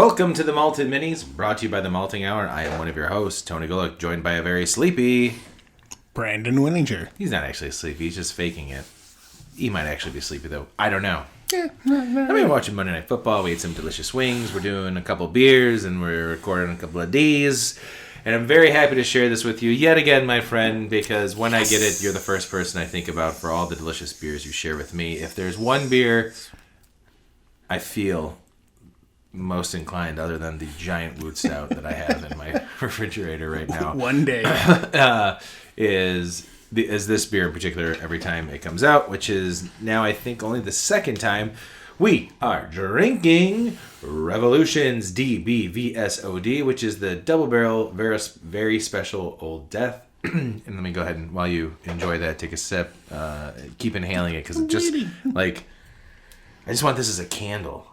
Welcome to the Malted Minis, brought to you by the Malting Hour. I am one of your hosts, Tony Golick, joined by a very sleepy Brandon Winninger. He's not actually sleepy, he's just faking it. He might actually be sleepy, though. I don't know. Yeah, no. I've been watching Monday Night Football. We ate some delicious wings. We're doing a couple beers, and we're recording a couple of D's. And I'm very happy to share this with you yet again, my friend, because when I get it, you're the first person I think about for all the delicious beers you share with me. If there's one beer I feel most inclined, other than the giant Wood Stout that I have in my refrigerator right now, One day. is this beer in particular every time it comes out, which is now I think only the second time we are drinking Revolution's DBVSOD, which is the double barrel, very special Old Deth. And let me go ahead and, while you enjoy that, take a sip. Keep inhaling it, because it just, like, I just want this as a candle.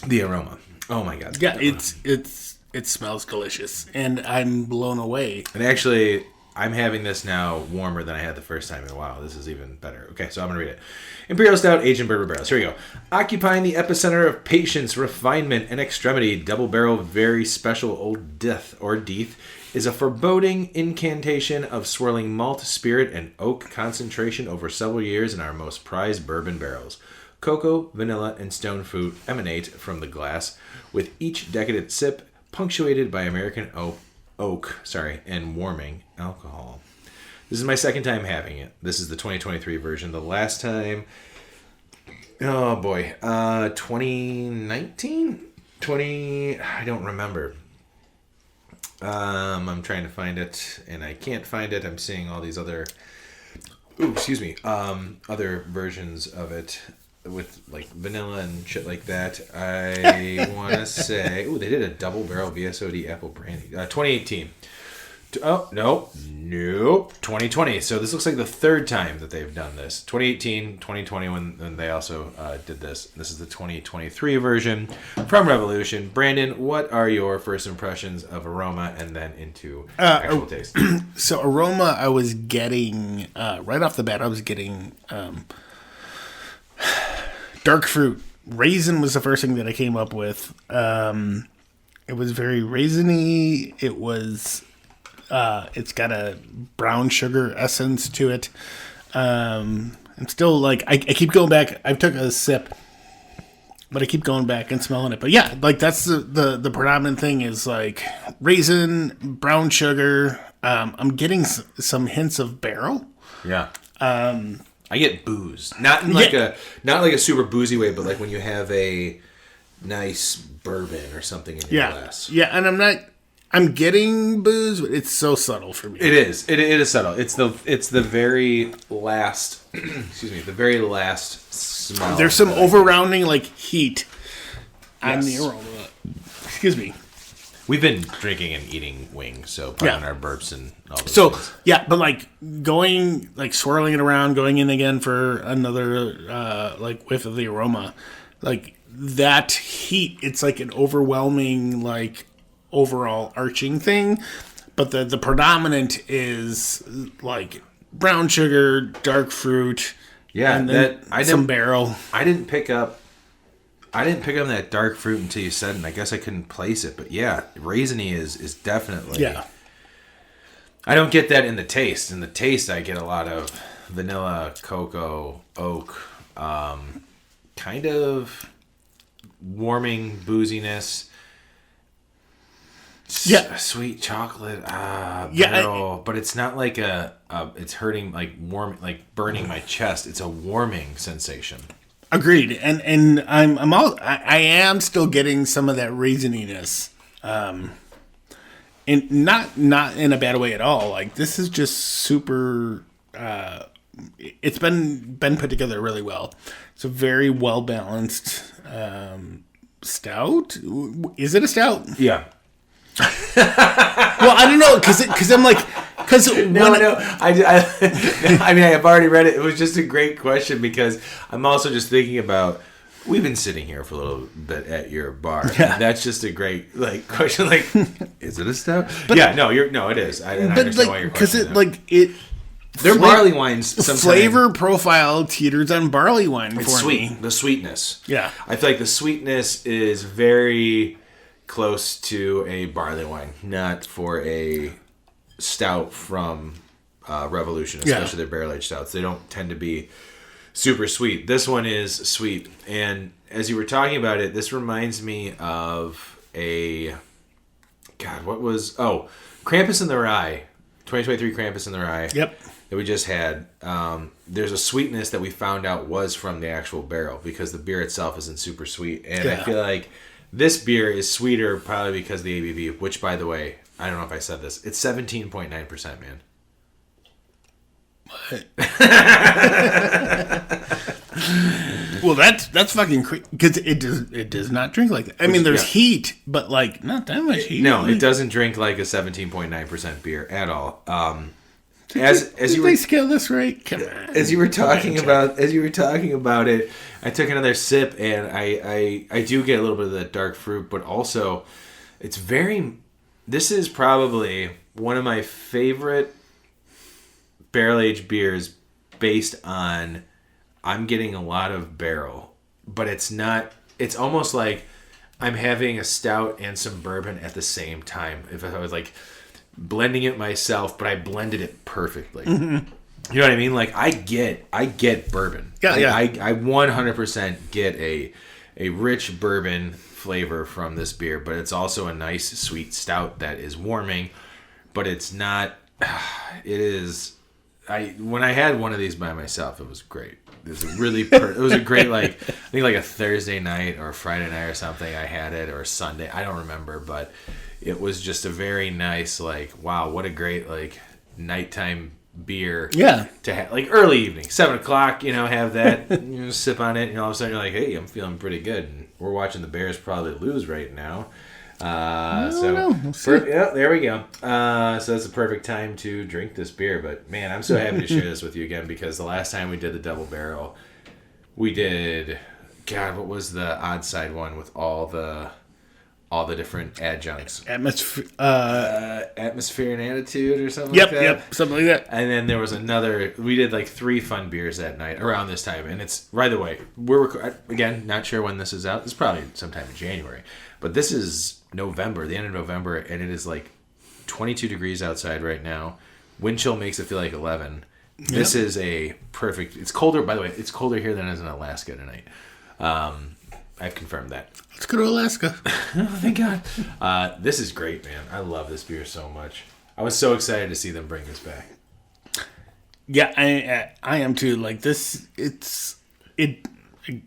The aroma. Oh my god. Yeah, it smells delicious, and I'm blown away. And actually, I'm having this now warmer than I had the first time in a while. This is even better. Okay, so I'm going to read it. Imperial Stout, aged in bourbon barrels. Here we go. Occupying the epicenter of patience, refinement, and extremity, double barrel, very special Old Deth, or Deth, is a foreboding incantation of swirling malt, spirit, and oak concentration over several years in our most prized bourbon barrels. Cocoa, vanilla, and stone fruit emanate from the glass, with each decadent sip punctuated by American oak, and warming alcohol. This is my second time having it. This is the 2023 version. The last time, 2019? I don't remember. I'm trying to find it, and I can't find it. I'm seeing all these other, other versions of it with like vanilla and shit like that. I want to say, they did a double barrel VSOD apple brandy, 2018. Nope, 2020. So this looks like the third time that they've done this. 2018, 2020, when they also did this. This is the 2023 version from Revolution. Brandon, what are your first impressions of aroma and then into actual taste? So aroma, I was getting, right off the bat, I was getting dark fruit. Raisin was the first thing that I came up with. It was very raisiny. It was... it's got a brown sugar essence to it. I'm still like, I keep going back. I took a sip, but I keep going back and smelling it. But yeah, like that's the predominant thing is like raisin, brown sugar. I'm getting some hints of barrel. Yeah. I get booze, not in like not like a super boozy way, but like when you have a nice bourbon or something in your glass. Yeah, and I'm getting booze, but it's so subtle for me. It is. It is subtle. It's the very last. Excuse me. The very last smell. There's some overrounding like heat on the aroma. Excuse me. We've been drinking and eating wings, so pardon our burps and all those things. Yeah, but like going, like swirling it around, going in again for another like whiff of the aroma, like that heat. It's like an overwhelming like overall arching thing, but the predominant is like brown sugar, dark fruit, and then some barrel. I didn't pick up that dark fruit until you said it, and I guess I couldn't place it, but yeah, raisiny is definitely. Yeah. I don't get that in the taste. In the taste, I get a lot of vanilla, cocoa, oak, kind of warming booziness. Yeah, sweet chocolate, barrel, but it's not like it's hurting, like warm, like burning my chest. It's a warming sensation. Agreed, and I am still getting some of that raisininess, and not in a bad way at all. Like this is just super. It's been put together really well. It's a very well balanced stout. Is it a stout? Yeah. Well, I don't know, because I'm like, I mean, I have already read it. It was just a great question, because I'm also just thinking about, we've been sitting here for a little bit at your bar. Yeah. That's just a great question. Like, is it a stout? But, it is. I understand why you're questioning it. Their barley wines sometimes... Flavor profile teeters on barley wine for It's sweet. me. The sweetness. Yeah. I feel like the sweetness is very close to a barley wine, not for a stout from Revolution, especially their barrel-aged stouts. They don't tend to be super sweet. This one is sweet. And as you were talking about it, this reminds me of a... God, what was... Oh, Krampus in the Rye. 2023 Krampus in the Rye. Yep. That we just had. There's a sweetness that we found out was from the actual barrel because the beer itself isn't super sweet. And I feel like this beer is sweeter probably because of the ABV, which, by the way, I don't know if I said this. It's 17.9%, man. What? Well, that's fucking crazy because it does not drink like that. I mean, there's heat, but like not that much heat. No, it doesn't drink like a 17.9% beer at all. Did they scale this right? Come on. As you were talking about it, I took another sip and I do get a little bit of that dark fruit, but also it's very. This is probably one of my favorite barrel-aged beers based on I'm getting a lot of barrel, but it's not, it's almost like I'm having a stout and some bourbon at the same time. If I was like blending it myself, but I blended it perfectly. Mm-hmm. You know what I mean? Like I get bourbon. Yeah. I 100% get a rich bourbon flavor from this beer, but it's also a nice sweet stout that is warming, but it's not, it is, when I had one of these by myself, it was great. It was a really, it was a great, like, I think like a Thursday night or a Friday night or something I had it, or Sunday, I don't remember, but it was just a very nice, like, wow, what a great, like, nighttime beer to have, like, early evening, 7 o'clock, have that, sip on it, and all of a sudden you're like, hey, I'm feeling pretty good, and we're watching the Bears probably lose right now. There we go. So that's a perfect time to drink this beer. But man, I'm so happy to share this with you again because the last time we did the double barrel, we did. God, what was the odd side one with all the different adjuncts? Atmosphere and attitude or something like that. Yep, something like that. And then there was another. We did like 3 fun beers that night around this time, and it's by the way, we're again not sure when this is out. It's probably sometime in January, but this is November, the end of November, and it is like 22 degrees outside right now. Wind chill makes it feel like 11. Yep. This is a perfect. It's colder, by the way. It's colder here than it is in Alaska tonight. I've confirmed that. Let's go to Alaska. Oh, thank God. This is great, man. I love this beer so much. I was so excited to see them bring this back. Yeah, I am too. Like this,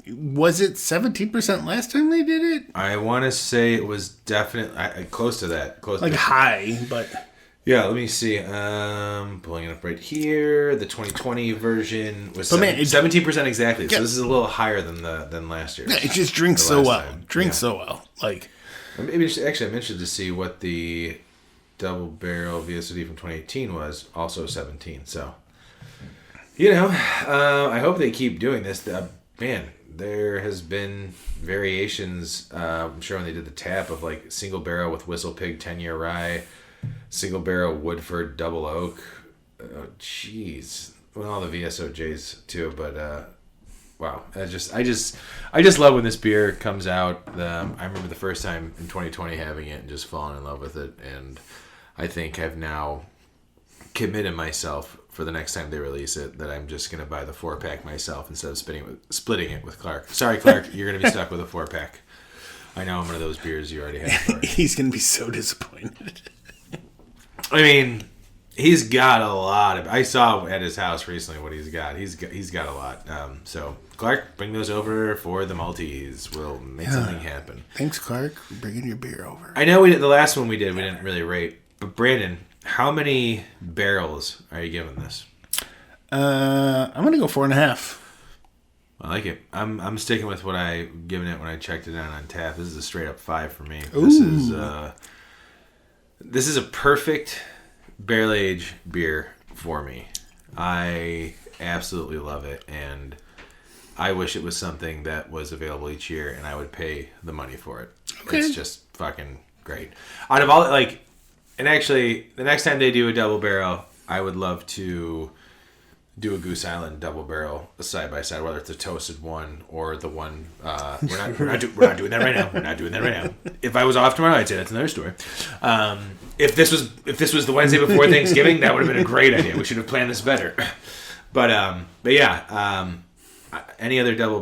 was it 17% last time they did it? I want to say it was definitely close to that. High, but... Yeah, let me see. Pulling it up right here. The 2020 version was 17% exactly. So this is a little higher than last year. Yeah, it just drinks so well. So well. Like, maybe actually I'm interested to see what the double barrel VSOD from 2018 was. Also 17. So, I hope they keep doing this. Man, there has been variations. I'm sure when they did the tap of like single barrel with Whistle Pig 10-year rye. Single barrel Woodford double oak. Oh, jeez. Well, all the VSOJs too, but wow. I just love when this beer comes out. I remember the first time in 2020 having it and just falling in love with it, and I think I've now committed myself for the next time they release it that I'm just gonna buy the 4-pack myself instead of splitting it with Clark. Sorry, Clark, you're gonna be stuck with a 4-pack. I know I'm one of those beers you already have. He's gonna be so disappointed. I mean, he's got a lot of. I saw at his house recently what he's got. He's got a lot. So Clark, bring those over for the MALTEEZ. We'll make something happen. Thanks, Clark, for bringing your beer over. I know the last one we didn't really rate. But Brandon, how many barrels are you giving this? I'm gonna go 4.5. I like it. I'm sticking with what I given it when I checked it out on tap. This is a straight up 5 for me. Ooh. This is a perfect barrel age beer for me. I absolutely love it, and I wish it was something that was available each year, and I would pay the money for it. Okay. It's just fucking great. Out of all, and actually, the next time they do a double barrel, I would love to do a Goose Island double barrel side by side, whether it's a toasted one or the one. We're not doing that right now. We're not doing that right now. If I was off tomorrow, I'd say that's another story. If this was the Wednesday before Thanksgiving, that would have been a great idea. We should have planned this better. But yeah, any other double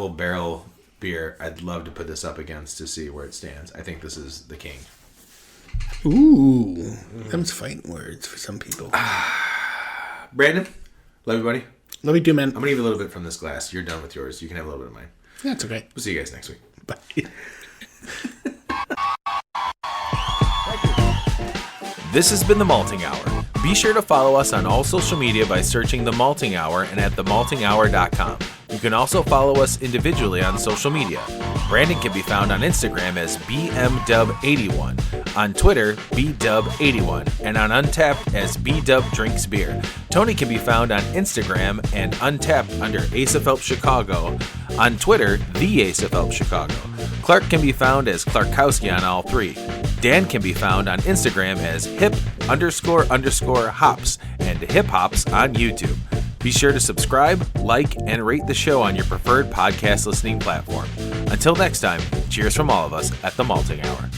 barrel beer, I'd love to put this up against to see where it stands. I think this is the king. Ooh, them's fighting words for some people. Brandon, love you, buddy. Love you too, man. I'm gonna give you a little bit from this glass. You're done with yours. You can have a little bit of mine. That's okay. We'll see you guys next week. Bye. This has been The Malting Hour. Be sure to follow us on all social media by searching The Malting Hour and at themaltinghour.com. You can also follow us individually on social media. Brandon can be found on Instagram as BMDub81, on Twitter, BDub81, and on Untapped as BDubDrinksBeer. Tony can be found on Instagram and Untapped under Ace of Help Chicago, on Twitter, The Ace of Help Chicago. Clark can be found as Clarkowski on all three. Dan can be found on Instagram as hip__hops and hip hops on YouTube. Be sure to subscribe, like, and rate the show on your preferred podcast listening platform. Until next time, cheers from all of us at the Malting Hour.